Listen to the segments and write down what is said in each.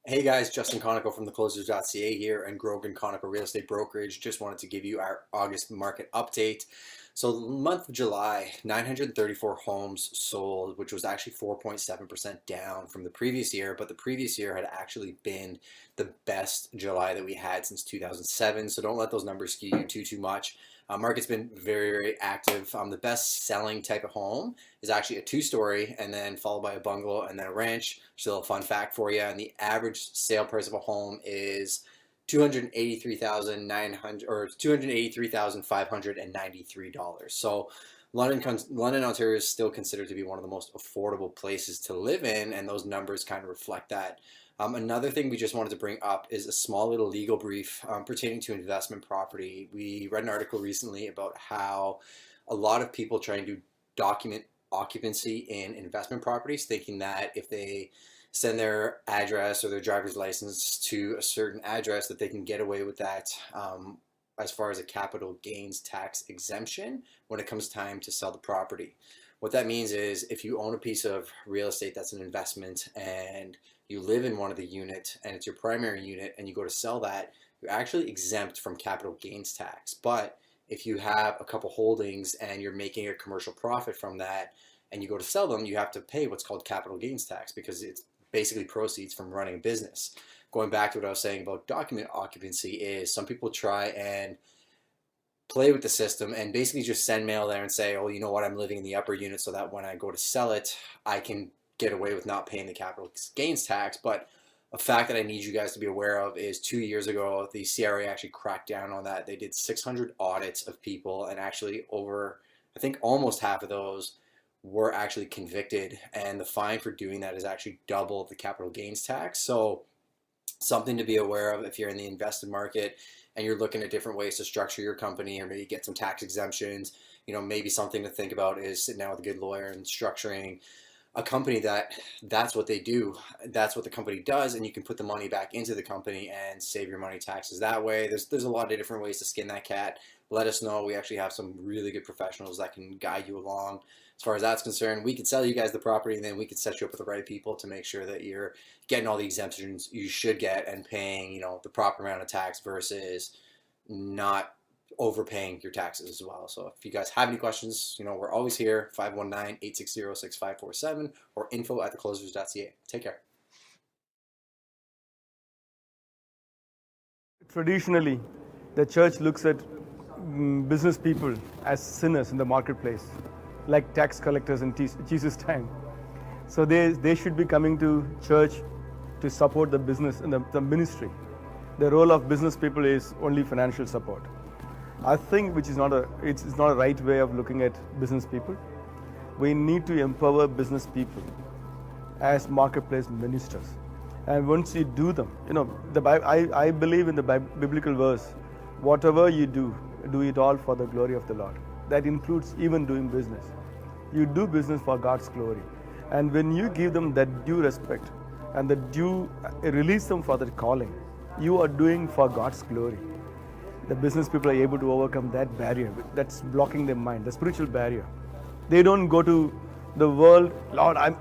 Hey guys, Justin Conoco from theclosers.ca here and Grogan Conoco Real Estate Brokerage. Just wanted to give you our August market update. So the month of July, 934 homes sold, which was actually 4.7% down from the previous year, but the previous year had actually been the best July that we had since 2007. So don't let those numbers skew you too much. Market's been very active. The best selling type of home is actually a two-story and then followed by a bungalow and then a ranch. Just a little fun fact for you. And the average sale price of a home is 283,900 or $283,593. So London, Ontario is still considered to be one of the most affordable places to live in, and those numbers kind of reflect that. Another thing we just wanted to bring up is a small little legal brief pertaining to investment property. We read an article recently about how a lot of people trying to document occupancy in investment properties, thinking that if they send their address or their driver's license to a certain address that they can get away with that as far as a capital gains tax exemption when it comes time to sell the property. What that means is if you own a piece of real estate that's an investment and you live in one of the units and it's your primary unit and you go to sell that, you're actually exempt from capital gains tax. But if you have a couple holdings and you're making a commercial profit from that and you go to sell them, you have to pay what's called capital gains tax because it's basically proceeds from running a business. Going back to what I was saying about document occupancy is some people try and play with the system and basically just send mail there and say, oh, you know what, I'm living in the upper unit so that when I go to sell it, I can get away with not paying the capital gains tax. But a fact that I need you guys to be aware of is 2 years ago, the CRA actually cracked down on that. They did 600 audits of people and actually over, I think almost half of those were actually convicted, and the fine for doing that is actually double the capital gains tax. So something to be aware of if you're in the invested market and you're looking at different ways to structure your company or maybe get some tax exemptions. Maybe something to think about is sitting down with a good lawyer and structuring a company that's what they do. That's what the company does, and you can put the money back into the company and save your money taxes that way. There's a lot of different ways to skin that cat. Let us know. We actually have some really good professionals that can guide you along. As far as that's concerned, we could sell you guys the property and then we could set you up with the right people to make sure that you're getting all the exemptions you should get and paying, the proper amount of tax versus not overpaying your taxes as well. So if you guys have any questions, we're always here, 519-860-6547 or info@theclosers.ca. Take care. Traditionally, the church looks at business people as sinners in the marketplace, like tax collectors in Jesus' time. So they should be coming to church to support the business and the ministry. The role of business people is only financial support. I think it's not a right way of looking at business people. We need to empower business people as marketplace ministers. And once you do them, I believe in the biblical verse, whatever you do it all for the glory of the Lord. That includes even doing business. You do business for God's glory. And when you give them that due respect and the due release them for their calling, you are doing for God's glory. The business people are able to overcome that barrier that's blocking their mind, the spiritual barrier. They don't go to the world, Lord, I'm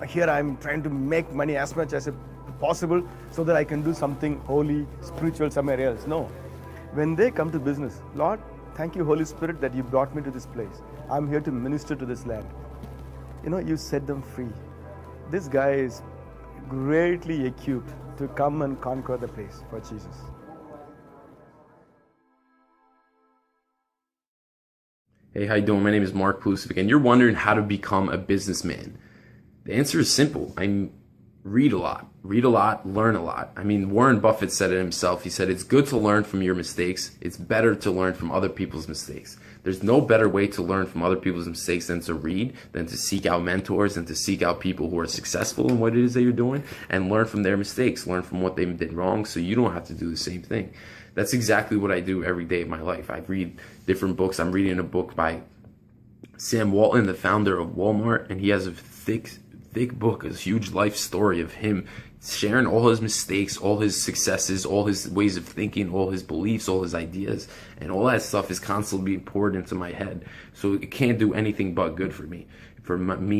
trying to make money as much as possible so that I can do something holy, spiritual somewhere else. No. When they come to business, Lord, thank you, Holy Spirit, that you brought me to this place. I'm here to minister to this land. You set them free. This guy is greatly equipped to come and conquer the place for Jesus. Hey, how you doing? My name is Mark Plusovic, and you're wondering how to become a businessman. The answer is simple. Read a lot, learn a lot. Warren Buffett said it himself. He said, it's good to learn from your mistakes. It's better to learn from other people's mistakes. There's no better way to learn from other people's mistakes than to read, than to seek out mentors, and to seek out people who are successful in what it is that you're doing and learn from their mistakes, learn from what they did wrong so you don't have to do the same thing. That's exactly what I do every day of my life. I read different books. I'm reading a book by Sam Walton, the founder of Walmart, and he has a thick book, a huge life story of him sharing all his mistakes, all his successes, all his ways of thinking, all his beliefs, all his ideas, and all that stuff is constantly being poured into my head. So it can't do anything but good for me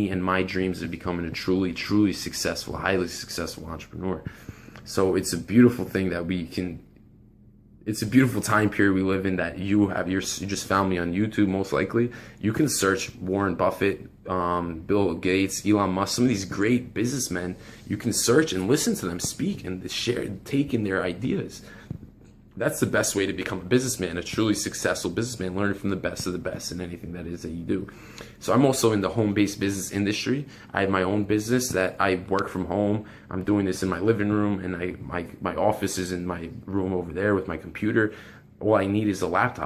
and my dreams of becoming a truly successful, highly successful entrepreneur. So it's a beautiful thing that it's a beautiful time period we live in, that you just found me on YouTube, most likely. You can search Warren Buffett, Bill Gates, Elon Musk, some of these great businessmen. You can search and listen to them speak and share, take in their ideas. That's the best way to become a businessman, a truly successful businessman, learning from the best of the best in anything that is that you do. So I'm also in the home-based business industry. I have my own business that I work from home. I'm doing this in my living room, and my office is in my room over there with my computer. All I need is a laptop.